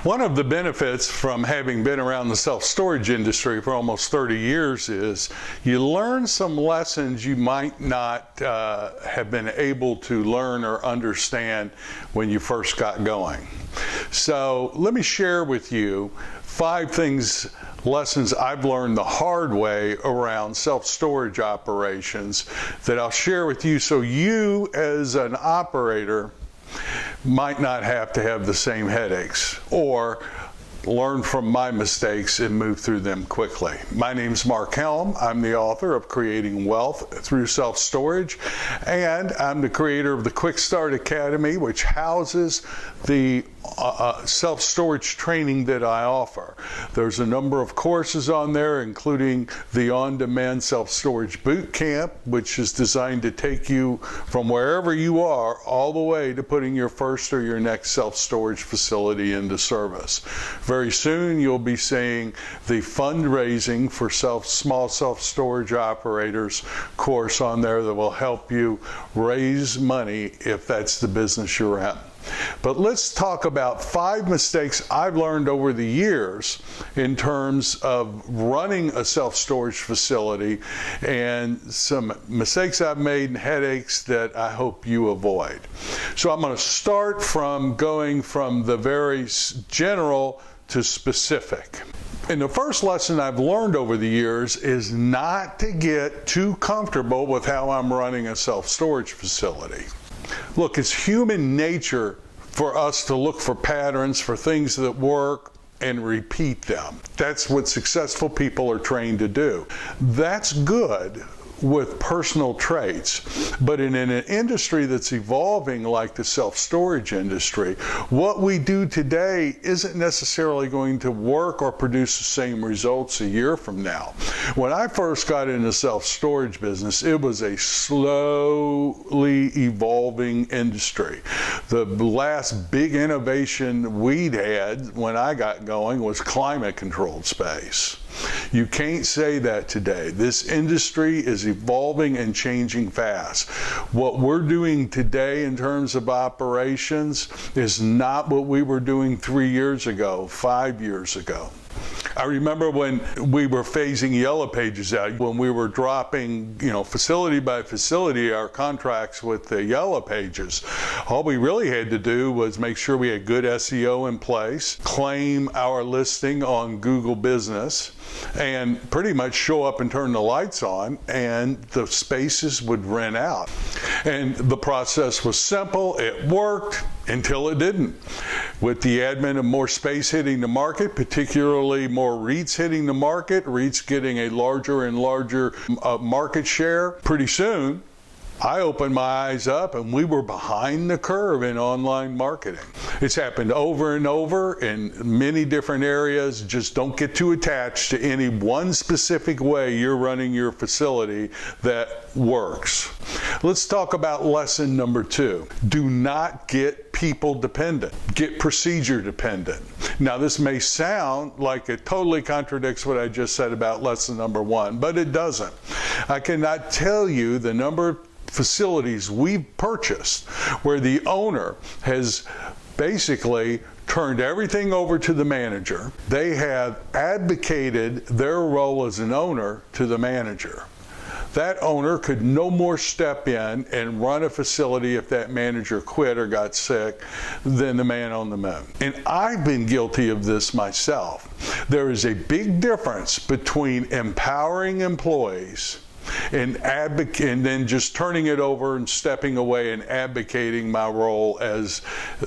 One of the benefits from having been around the self-storage industry for almost 30 years is you learn some lessons you might not have been able to learn or understand when you first got going. So let me share with you 5 lessons I've learned the hard way around self-storage operations that I'll share with you so you as an operator might not have to have the same headaches or learn from my mistakes and move through them quickly. My name's Mark Helm. I'm the author of Creating Wealth Through Self-Storage, and I'm the creator of the Quickstart Academy, which houses the self-storage training that I offer. There's a number of courses on there, including the on-demand self-storage boot camp, which is designed to take you from wherever you are all the way to putting your first or your next self-storage facility into service. Very soon you'll be seeing the fundraising for small self-storage operators course on there that will help you raise money if that's the business you're in. But let's talk about 5 mistakes I've learned over the years in terms of running a self-storage facility, and some mistakes I've made and headaches that I hope you avoid. So I'm going to start from going from the very general to specific. And the first lesson I've learned over the years is not to get too comfortable with how I'm running a self-storage facility. Look, it's human nature for us to look for patterns, for things that work, and repeat them. That's what successful people are trained to do. That's good with personal traits, but in an industry that's evolving like the self-storage industry, what we do today isn't necessarily going to work or produce the same results a year from now. When I first got into self-storage business, it was a slowly evolving industry. The last big innovation we'd had when I got going was climate-controlled space. You can't say that today. This industry is evolving and changing fast. What we're doing today in terms of operations is not what we were doing 3 years ago, 5 years ago. I remember when we were phasing Yellow Pages out, when we were dropping, facility by facility, our contracts with the Yellow Pages. All we really had to do was make sure we had good SEO in place, claim our listing on Google Business, and pretty much show up and turn the lights on, and the spaces would rent out. And the process was simple. It worked until it didn't. With the advent of more space hitting the market, particularly more REITs hitting the market, REITs getting a larger and larger market share, pretty soon I opened my eyes up and we were behind the curve in online marketing. It's happened over and over in many different areas. Just don't get too attached to any one specific way you're running your facility that works. Let's talk about lesson number 2. Do not get people dependent. Get procedure dependent. Now, this may sound like it totally contradicts what I just said about lesson number 1, but it doesn't. I cannot tell you the number of facilities we've purchased where the owner has basically turned everything over to the manager. They have advocated their role as an owner to the manager. That owner could no more step in and run a facility if that manager quit or got sick than the man on the moon. And I've been guilty of this myself. There is a big difference between empowering employees and then just turning it over and stepping away and advocating my role as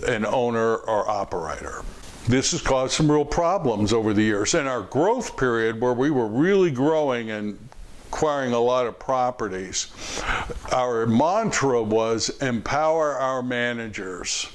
an owner or operator. This has caused some real problems over the years. In our growth period, where we were really growing and acquiring a lot of properties, our mantra was empower our managers.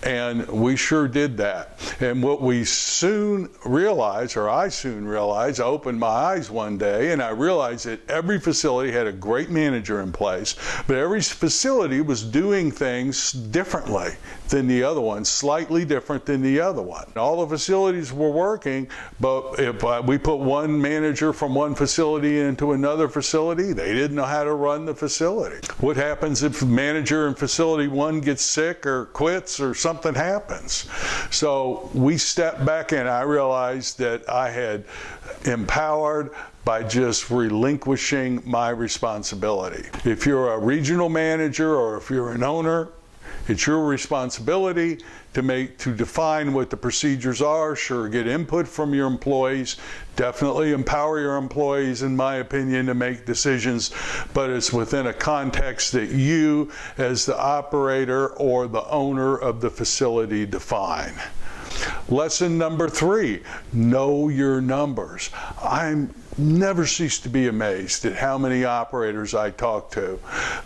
And we sure did that. And what we soon realized, or I soon realized, I opened my eyes one day and I realized that every facility had a great manager in place, but every facility was doing things differently than the other one, slightly different than the other one. All the facilities were working, but if we put one manager from one facility into another facility, they didn't know how to run the facility. What happens if the manager in facility 1 gets sick or quits or something something happens. So we stepped back and I realized that I had empowered by just relinquishing my responsibility. If you're a regional manager or if you're an owner, it's your responsibility to define what the procedures are. Sure, get input from your employees. Definitely empower your employees, in my opinion, to make decisions, but it's within a context that you, as the operator or the owner of the facility, define. Lesson number 3, know your numbers. I'm never cease to be amazed at how many operators I talk to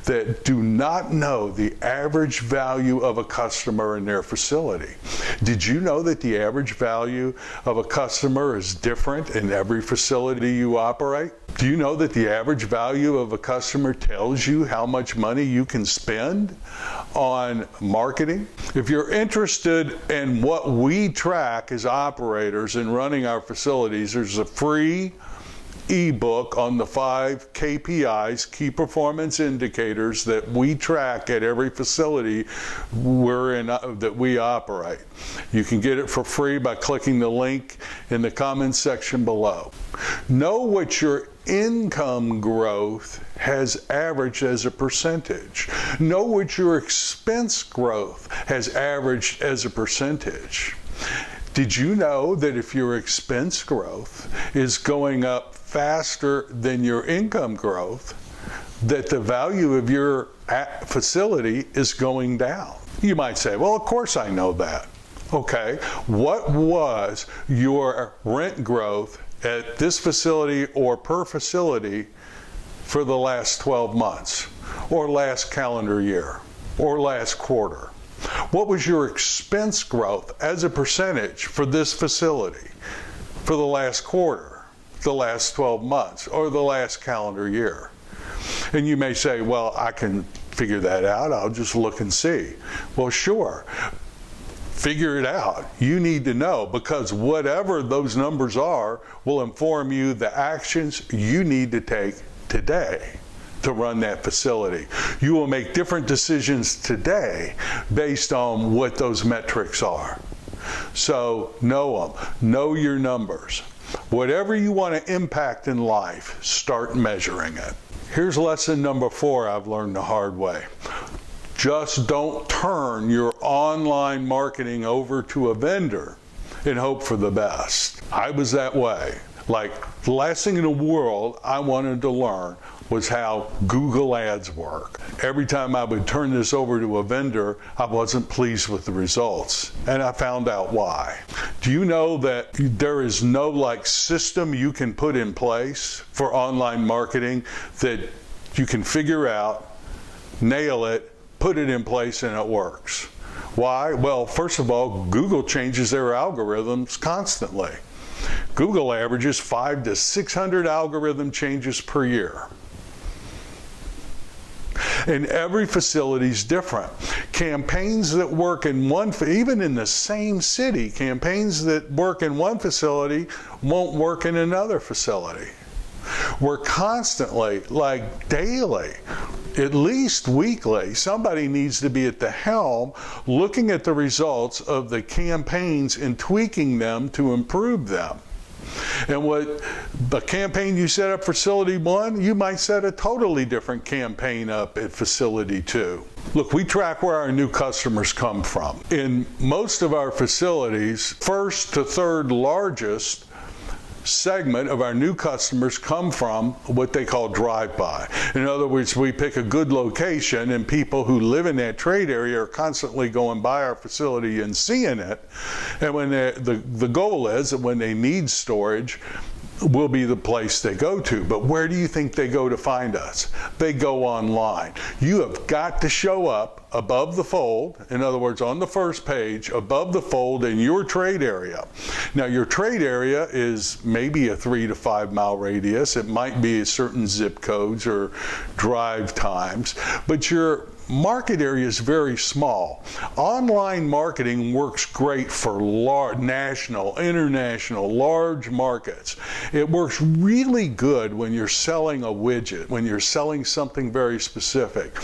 that do not know the average value of a customer in their facility. Did you know that the average value of a customer is different in every facility you operate? Do you know that the average value of a customer tells you how much money you can spend on marketing? If you're interested in what we track as operators in running our facilities, there's a free ebook on the 5 KPIs, key performance indicators, that we track at every facility that we operate. You can get it for free by clicking the link in the comments section below. Know what your income growth has averaged as a percentage. Know what your expense growth has averaged as a percentage. Did you know that if your expense growth is going up faster than your income growth, that the value of your facility is going down? You might say, well, of course I know that. Okay, what was your rent growth at this facility or per facility for the last 12 months, or last calendar year, or last quarter? What was your expense growth as a percentage for this facility for the last quarter, the last 12 months, or the last calendar year? And you may say, well, I can figure that out. I'll just look and see. Well, sure. Figure it out. You need to know, because whatever those numbers are will inform you the actions you need to take today to run that facility. You will make different decisions today based on what those metrics are. So know them. Know your numbers. Whatever you want to impact in life, start measuring it. Here's lesson number 4 I've learned the hard way. Just don't turn your online marketing over to a vendor and hope for the best. I was that way. Like, the last thing in the world I wanted to learn was how Google Ads work. Every time I would turn this over to a vendor, I wasn't pleased with the results, and I found out why. Do you know that there is no system you can put in place for online marketing that you can figure out, nail it, put it in place, and it works? Why? Well, first of all, Google changes their algorithms constantly. Google averages 500 to 600 algorithm changes per year. And every facility is different. Campaigns that work in even in the same city, campaigns that work in one facility won't work in another facility. We're constantly, daily, at least weekly, somebody needs to be at the helm looking at the results of the campaigns and tweaking them to improve them. And what the campaign you set up for facility 1, you might set a totally different campaign up at facility 2. Look, we track where our new customers come from. In most of our facilities, first to third largest segment of our new customers come from what they call drive-by. In other words, we pick a good location and people who live in that trade area are constantly going by our facility and seeing it. And when the goal is that when they need storage, will be the place they go to. But where do you think they go to find us? They go online. You have got to show up above the fold, in other words, on the first page, above the fold in your trade area. Now, your trade area is maybe a 3 to 5 mile radius. It might be certain zip codes or drive times, but your market area is very small. Online marketing works great for large, national, international, large markets. It works really good when you're selling a widget, when you're selling something very specific.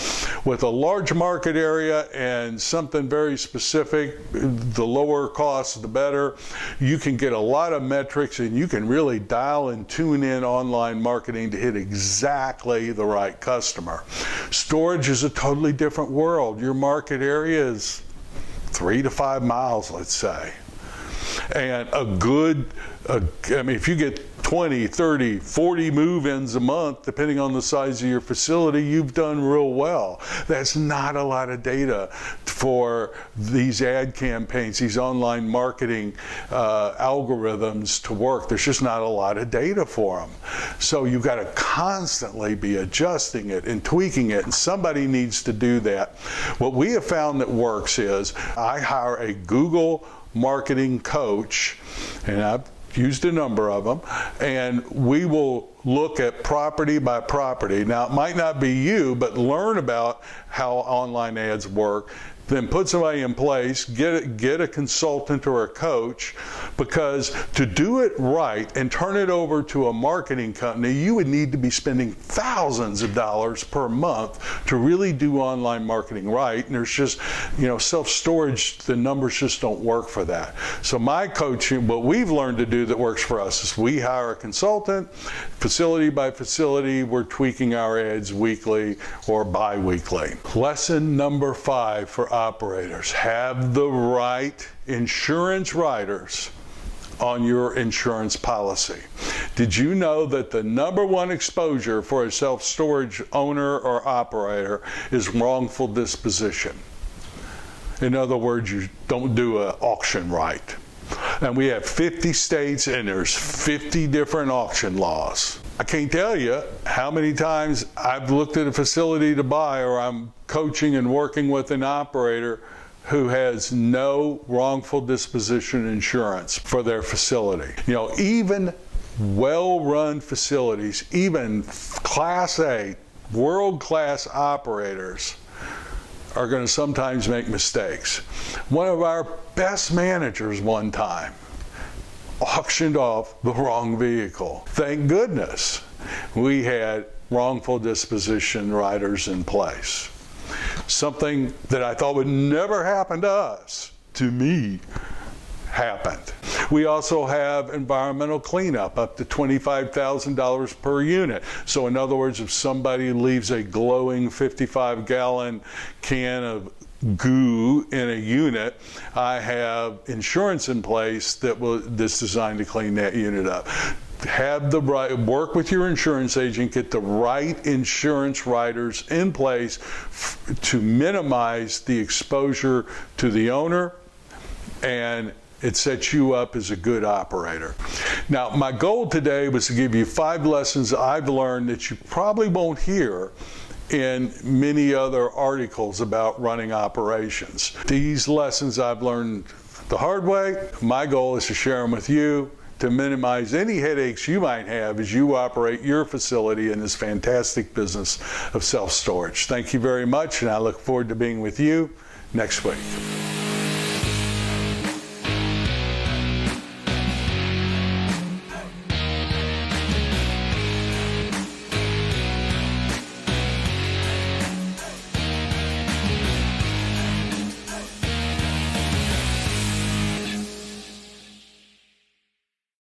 With a large market area and something very specific, the lower cost, the better. You can get a lot of metrics and you can really dial and tune in online marketing to hit exactly the right customer. Storage is a totally different world. Your market area is 3 to 5 miles, let's say. And if you get 20, 30, 40 move-ins a month, depending on the size of your facility, you've done real well. That's not a lot of data for these ad campaigns, these online marketing algorithms to work. There's just not a lot of data for them. So you've got to constantly be adjusting it and tweaking it, and somebody needs to do that. What we have found that works is I hire a Google marketing coach, and I've used a number of them, and we will look at property by property. Now, it might not be you, but learn about how online ads work, then put somebody in place, get a consultant or a coach, because to do it right and turn it over to a marketing company, you would need to be spending thousands of dollars per month to really do online marketing right. And there's just, self-storage, the numbers just don't work for that. So my coaching, what we've learned to do that works for us is we hire a consultant, facility by facility, we're tweaking our ads weekly or bi-weekly. Lesson number 5 for operators: have the right insurance riders on your insurance policy. Did you know that the number one exposure for a self-storage owner or operator is wrongful disposition? In other words, you don't do an auction right. And we have 50 states and there's 50 different auction laws. I can't tell you how many times I've looked at a facility to buy, or I'm coaching and working with an operator who has no wrongful disposition insurance for their facility. Even well-run facilities, even Class A, world-class operators are going to sometimes make mistakes. One of our best managers one time auctioned off the wrong vehicle. Thank goodness we had wrongful disposition riders in place. Something that I thought would never happen to us, to me, happened. We also have environmental cleanup up to $25,000 per unit. So in other words, if somebody leaves a glowing 55-gallon can of goo in a unit, I have insurance in place that's designed to clean that unit up. Have the right, work with your insurance agent, get the right insurance riders in place to minimize the exposure to the owner, and it sets you up as a good operator. Now, my goal today was to give you 5 lessons I've learned that you probably won't hear in many other articles about running operations. These lessons I've learned the hard way. My goal is to share them with you to minimize any headaches you might have as you operate your facility in this fantastic business of self-storage. Thank you very much, and I look forward to being with you next week.